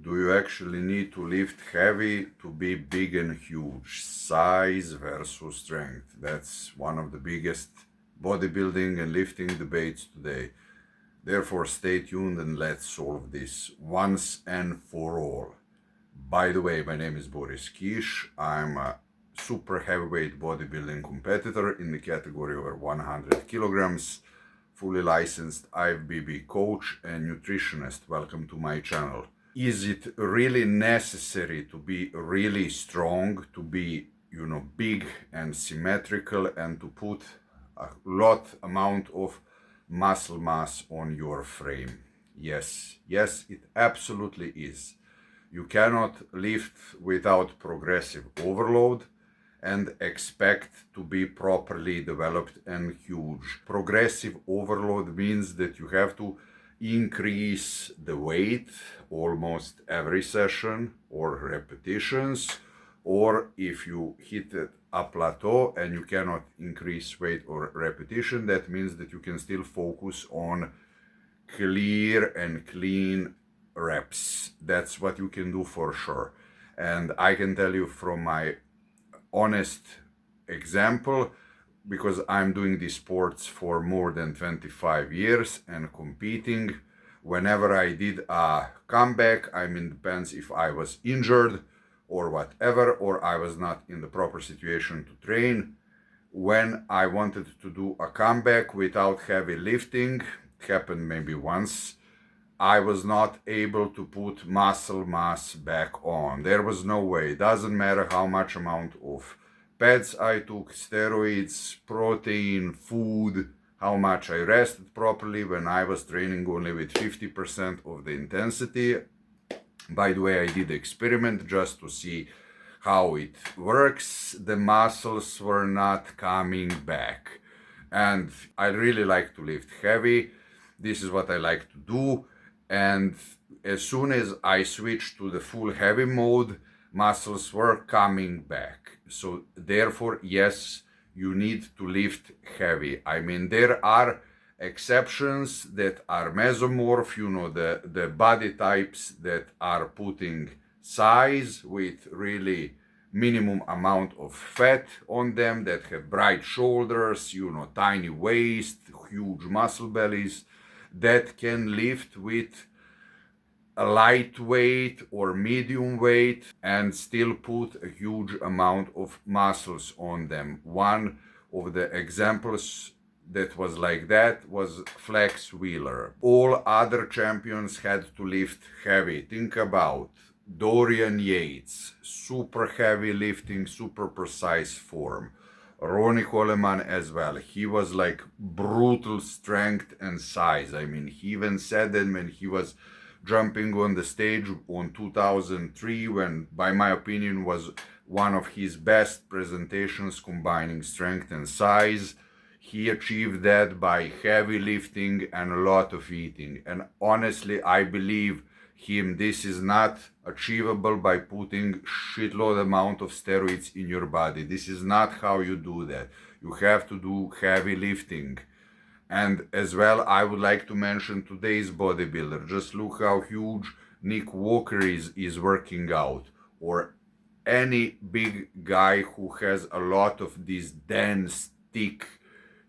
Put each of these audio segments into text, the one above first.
Do you actually need to lift heavy to be big and huge? Size versus strength. That's one of the biggest bodybuilding and lifting debates today. Therefore, stay tuned and let's solve this once and for all. By the way, my name is Boris Kish. I'm a super heavyweight bodybuilding competitor in the category over 100 kilograms, fully licensed IFBB coach and nutritionist. Welcome to my channel. Is it really necessary to be really strong, to be, big and symmetrical, and to put a amount of muscle mass on your frame? Yes, it absolutely is. You cannot lift without progressive overload and expect to be properly developed and huge. Progressive overload means that you have to increase the weight almost every session or repetitions, or if you hit a plateau and you cannot increase weight or repetition, that means that you can still focus on clear and clean reps. That's what you can do for sure. And I can tell you from my honest example, because I'm doing these sports for more than 25 years and competing. Whenever I did a comeback, depends if I was injured or whatever, or I was not in the proper situation to train. When I wanted to do a comeback without heavy lifting, it happened maybe once, I was not able to put muscle mass back on. There was no way. Doesn't matter how much amount of pads I took, steroids, protein, food, how much I rested properly when I was training only with 50% of the intensity. By the way, I did the experiment just to see how it works. The muscles were not coming back. And I really like to lift heavy. This is what I like to do. And as soon as I switched to the full heavy mode, muscles were coming back. So therefore, yes, you need to lift heavy. There are exceptions that are mesomorph, the body types that are putting size with really minimum amount of fat on them, that have bright shoulders, tiny waist, huge muscle bellies, that can lift with a lightweight or medium weight and still put a huge amount of muscles on them. One of the examples that was like that was Flex Wheeler. All other champions had to lift heavy. Think about Dorian Yates, super heavy lifting, super precise form. Ronnie Coleman as well. He was like brutal strength and size. He even said that when he was jumping on the stage on 2003, when by my opinion was one of his best presentations combining strength and size, he achieved that by heavy lifting and a lot of eating. And honestly, I believe him, this is not achievable by putting shitload amount of steroids in your body. This is not how you do that. You have to do heavy lifting. And as well, I would like to mention today's bodybuilder. Just look how huge Nick Walker is working out, or any big guy who has a lot of these dense, thick,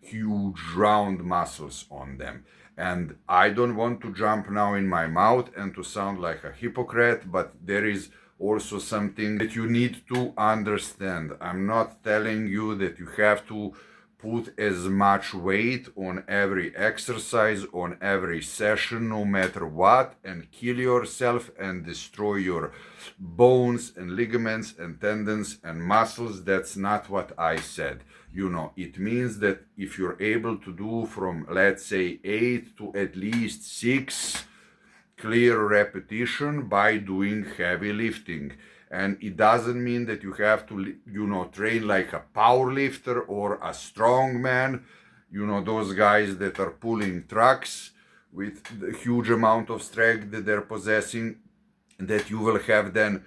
huge round muscles on them. And I don't want to jump now in my mouth and to sound like a hypocrite, but there is also something that you need to understand. I'm not telling you that you have to put as much weight on every exercise, on every session, no matter what, and kill yourself and destroy your bones and ligaments and tendons and muscles. That's not what I said. It means that if you're able to do from, let's say, 8 to at least 6 clear repetition by doing heavy lifting. And it doesn't mean that you have to, train like a power lifter or a strong man, those guys that are pulling trucks with the huge amount of strength that they're possessing, that you will have then,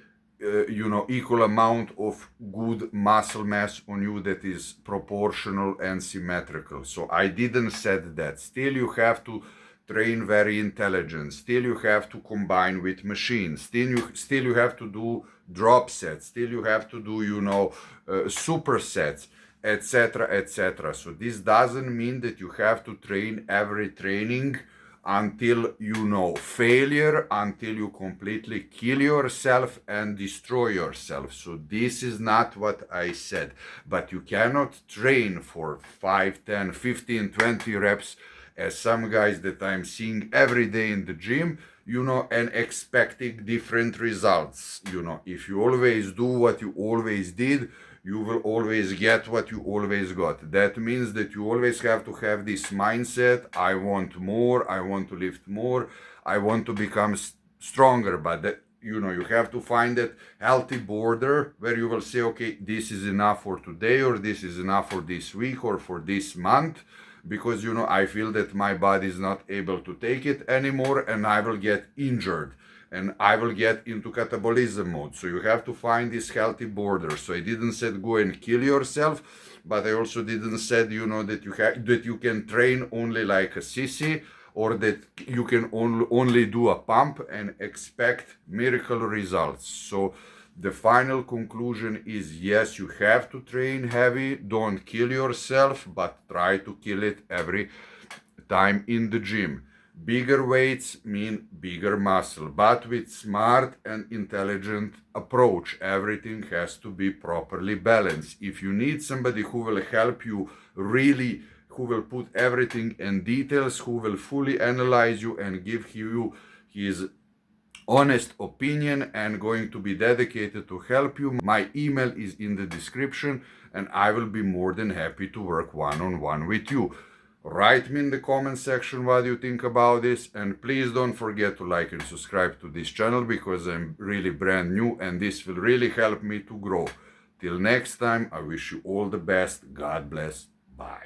equal amount of good muscle mass on you that is proportional and symmetrical. So I didn't said that. Still, you have to train very intelligent. Still you have to combine with machines. Still you have to do drop sets. Still you have to do, supersets, etc., etc. So this doesn't mean that you have to train every training until failure, until you completely kill yourself and destroy yourself. So this is not what I said. But you cannot train for 5, 10, 15, 20 reps as some guys that I'm seeing every day in the gym, and expecting different results. If you always do what you always did, you will always get what you always got. That means that you always have to have this mindset: I want more, I want to lift more, I want to become stronger. But that, you have to find that healthy border where you will say, okay, this is enough for today, or this is enough for this week, or for this month, because I feel that my body is not able to take it anymore, and I will get injured, and I will get into catabolism mode. So you have to find this healthy border. So I didn't say go and kill yourself, but I also didn't say that you can train only like a sissy, or that you can only do a pump and expect miracle results. So the final conclusion is, yes, you have to train heavy. Don't kill yourself, but try to kill it every time in the gym. Bigger weights mean bigger muscle, but with smart and intelligent approach. Everything has to be properly balanced. If you need somebody who will help you really, who will put everything in details, who will fully analyze you and give you his honest opinion and going to be dedicated to help you, my email is in the description, and I will be more than happy to work one-on-one with you. Write me in the comment section what you think about this, and please don't forget to like and subscribe to this channel, because I'm really brand new and this will really help me to grow. Till next time, I wish you all the best. God bless. Bye.